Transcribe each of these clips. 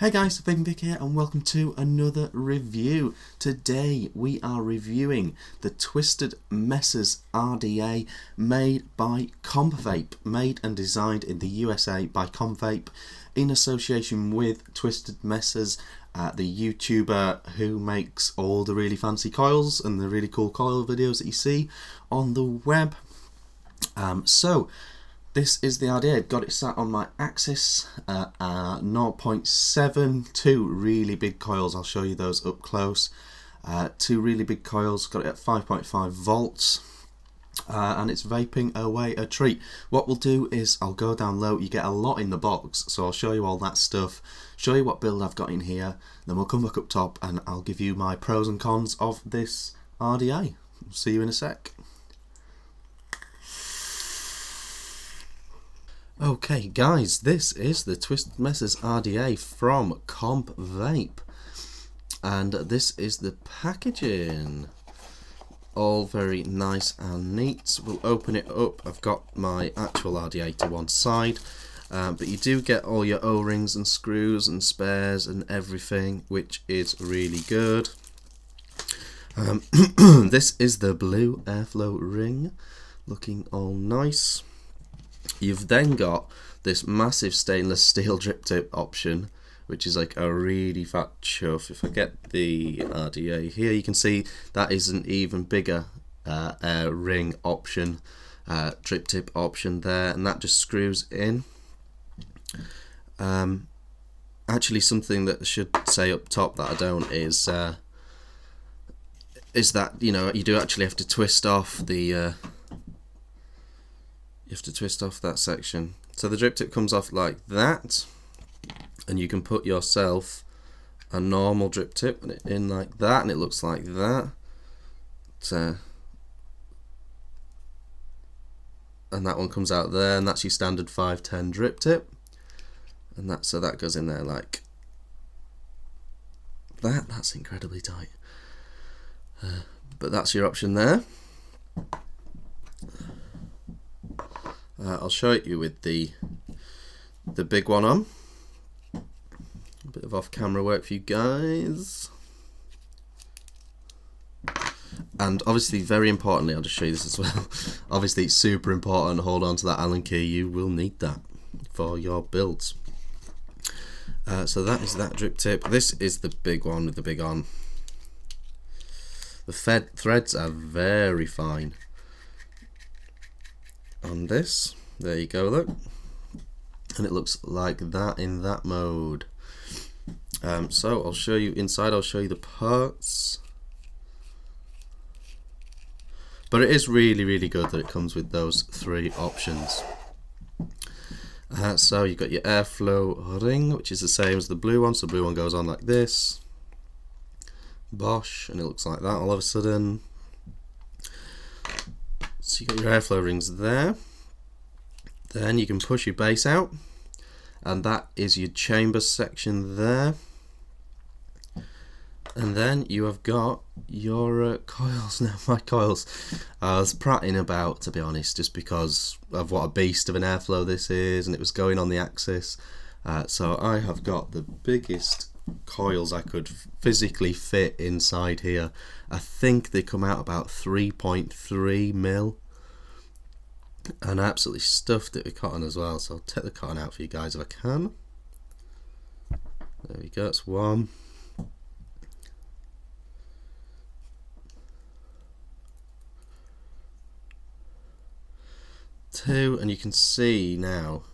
Hey guys, Vick here and welcome to another review. Today we are reviewing the Twisted Messes RDA made by CompVape, made and designed in the USA by CompVape in association with Twisted Messes, the YouTuber who makes all the really fancy coils and the really cool coil videos that you see on the web. This is the RDA. I've got it sat on my axis, 0.72 really big coils. I'll show you those up close. Two really big coils, got it at 5.5 volts, and it's vaping away a treat. What we'll do is I'll go down low. You get a lot in the box, so I'll show you all that stuff, show you what build I've got in here, then we'll come back up top and I'll give you my pros and cons of this RDA. See you in a sec. Okay guys, this is the Twisted Messes RDA from CompVape, and this is the packaging. All very nice and neat. We'll open it up. I've got my actual RDA to one side, but you do get all your O-rings and screws and spares and everything, which is really good. This is the blue airflow ring, looking all nice. You've then got this massive stainless steel drip tip option, which is like a really fat chuff. If I get the RDA here, you can see that is an even bigger ring option, drip tip option there, and that just screws in. Actually, something that I should say up top that I don't is that, you know, you do actually have to twist off the that section. So the drip tip comes off like that, and you can put yourself a normal drip tip in like that, and it looks like that. And that one comes out there, and that's your standard 510 drip tip, and that goes in there like that. That's incredibly tight, but that's your option there. I'll show it you with the big one on. A bit of off-camera work for you guys. And obviously, very importantly, I'll just show you this as well. Obviously, it's super important. Hold on to that Allen key. You will need that for your builds. So that is that drip tip. This is the big one with the big on. The threads are very fine on this. There you go, look, and it looks like that in that mode. So I'll show you inside. I'll show you the parts, but it is really good that it comes with those three options. So you've got your airflow ring, which is the same as the blue one. So the blue one goes on like this, bosh, and it looks like that all of a sudden. So you got your airflow rings there. Then you can push your base out, and that is your chamber section there. And then you have got your coils. Now my coils, I was prattling about, to be honest, just because of what a beast of an airflow this is, and it was going on the axis. So I have got the biggest coils I could physically fit inside here. I think they come out about 3.3 mil, and I absolutely stuffed it with cotton as well, so I'll take the cotton out for you guys if I can. There we go, it's one. Two, and you can see now,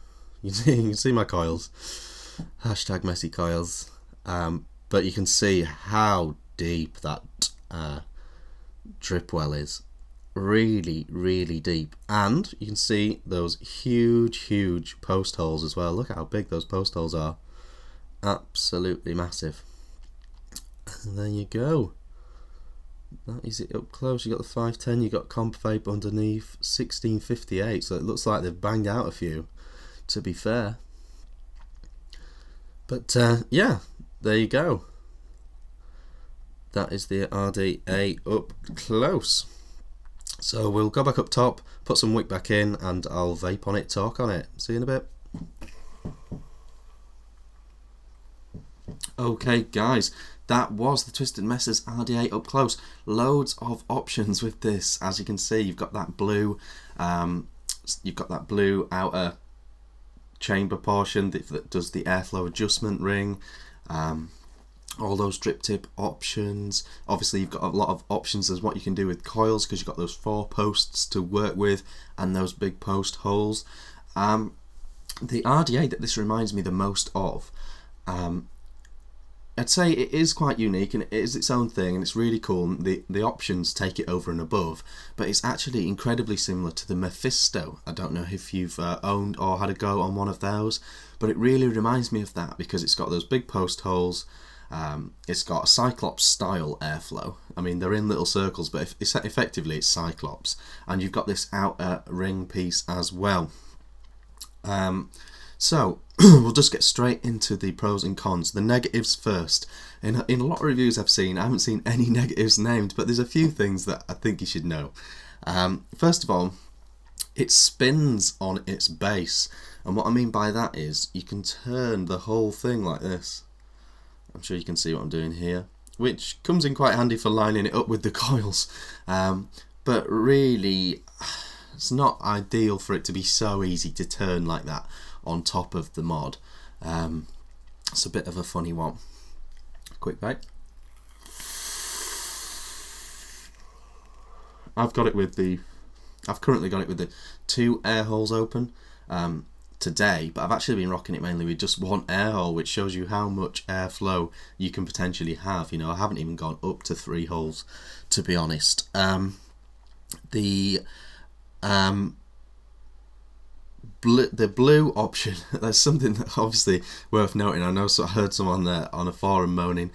you can see my coils, hashtag messy coils, but you can see how deep that drip well is. Really deep, and you can see those huge post holes as well. Look at how big those post holes are, absolutely massive. And there you go, that is it up close. You got the 510, you got CompVape underneath, 1658, so it looks like they've banged out a few, to be fair. But yeah, there you go, that is the RDA up close. So we'll go back up top, put some wick back in, and I'll vape on it, talk on it. See you in a bit. Okay, guys, that was the Twisted Messes RDA up close. Loads of options with this. As you can see, you've got that blue outer chamber portion that does the airflow adjustment ring. All those drip tip options. Obviously, you've got a lot of options as what you can do with coils, because you've got those 4 posts to work with and those big post holes. The RDA that this reminds me the most of, I'd say it is quite unique and it is its own thing and it's really cool. The options take it over and above, but it's actually incredibly similar to the Mephisto. I don't know if you've owned or had a go on one of those, but it really reminds me of that because it's got those big post holes. It's got a Cyclops style airflow. I mean, they're in little circles, but effectively it's Cyclops. And you've got this outer ring piece as well. So we'll just get straight into the pros and cons. The negatives first. In a lot of reviews I've seen, I haven't seen any negatives named, but there's a few things that I think you should know. First of all, it spins on its base, and what I mean by that is you can turn the whole thing like this. I'm sure you can see what I'm doing here, which comes in quite handy for lining it up with the coils, but really it's not ideal for it to be so easy to turn like that on top of the mod. It's a bit of a funny one. Quick vape. I've currently got it with the 2 air holes open today, but I've actually been rocking it mainly with just 1 air hole, which shows you how much airflow you can potentially have. You know, I haven't even gone up to 3 holes, to be honest. The blue option, there's something that obviously worth noting. I know, so I heard someone there on a forum moaning,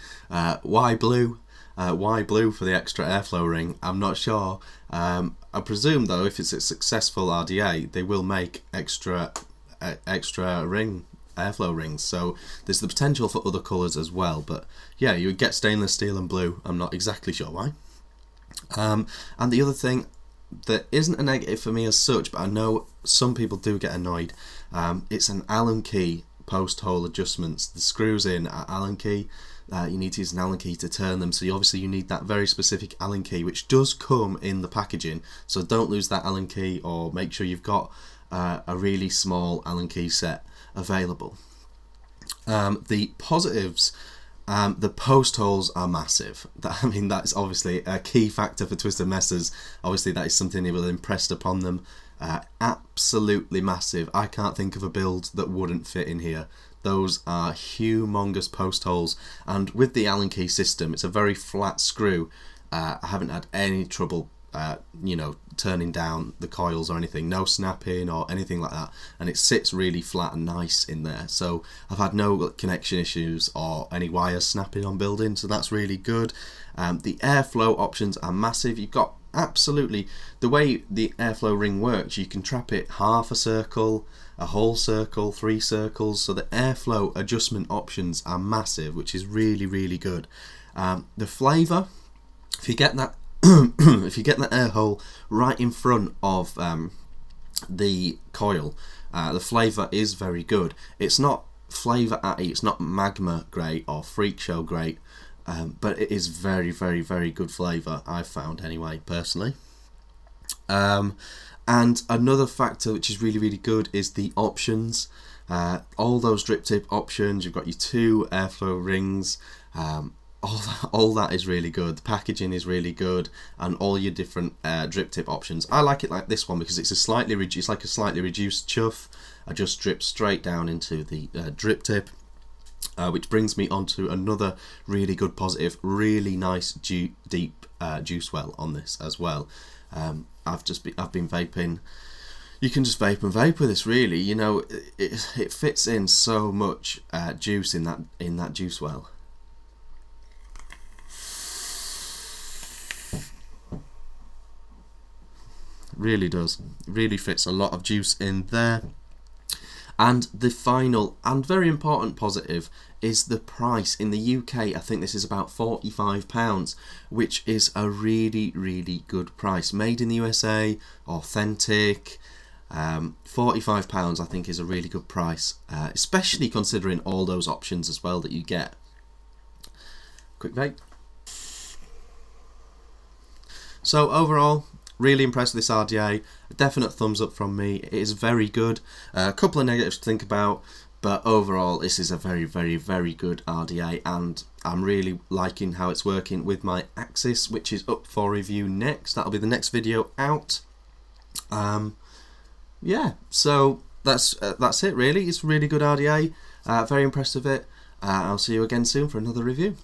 why blue? Why blue for the extra airflow ring? I'm not sure. I presume though, if it's a successful RDA, they will make extra ring airflow rings, so there's the potential for other colours as well. But yeah, you would get stainless steel and blue. I'm not exactly sure why. And the other thing that isn't a negative for me as such, but I know some people do get annoyed, it's an Allen key post hole adjustments. The screws in are Allen key. You need to use an Allen key to turn them, so obviously you need that very specific Allen key, which does come in the packaging, so don't lose that Allen key, or make sure you've got a really small Allen key set available. The positives, the post holes are massive. I mean, that's obviously a key factor for Twisted Messes. Obviously that is something they will impressed upon them. Absolutely massive. I can't think of a build that wouldn't fit in here. Those are humongous post holes, and with the Allen key system, it's a very flat screw. I haven't had any trouble you know, turning down the coils or anything, no snapping or anything like that, and it sits really flat and nice in there, so I've had no connection issues or any wires snapping on building, so that's really good. The airflow options are massive. You've got absolutely, the way the airflow ring works, you can trap it half a circle, a whole circle, 3 circles, so the airflow adjustment options are massive, which is really, really good. The flavour, if you get that if you get that air hole right in front of the coil, the flavour is very good. It's not flavour it's not magma great or freak show great, but it is very, very, very good flavour, I've found anyway, personally. And another factor which is really, really good is the options. All those drip tip options, you've got your 2 airflow rings, all that is really good. The packaging is really good, and all your different drip tip options. I like it like this one because it's a slightly reduced chuff. I just drip straight down into the drip tip, which brings me on to another really good positive. Really nice deep juice well on this as well. I've been vaping. You can just vape and vape with this, really. You know, it fits in so much juice in that juice well. Really does. Really fits a lot of juice in there. And the final and very important positive is the price. In the UK, I think this is about £45, which is a really, really good price. Made in the USA, authentic. £45 I think is a really good price, especially considering all those options as well that you get. quick vape. So overall, really impressed with this RDA. A definite thumbs up from me. It is very good. A couple of negatives to think about, but overall this is a very, very, very good RDA, and I'm really liking how it's working with my Axis, which is up for review next. That'll be the next video out. Yeah, so that's it really. It's a really good RDA. Very impressed with it. I'll see you again soon for another review.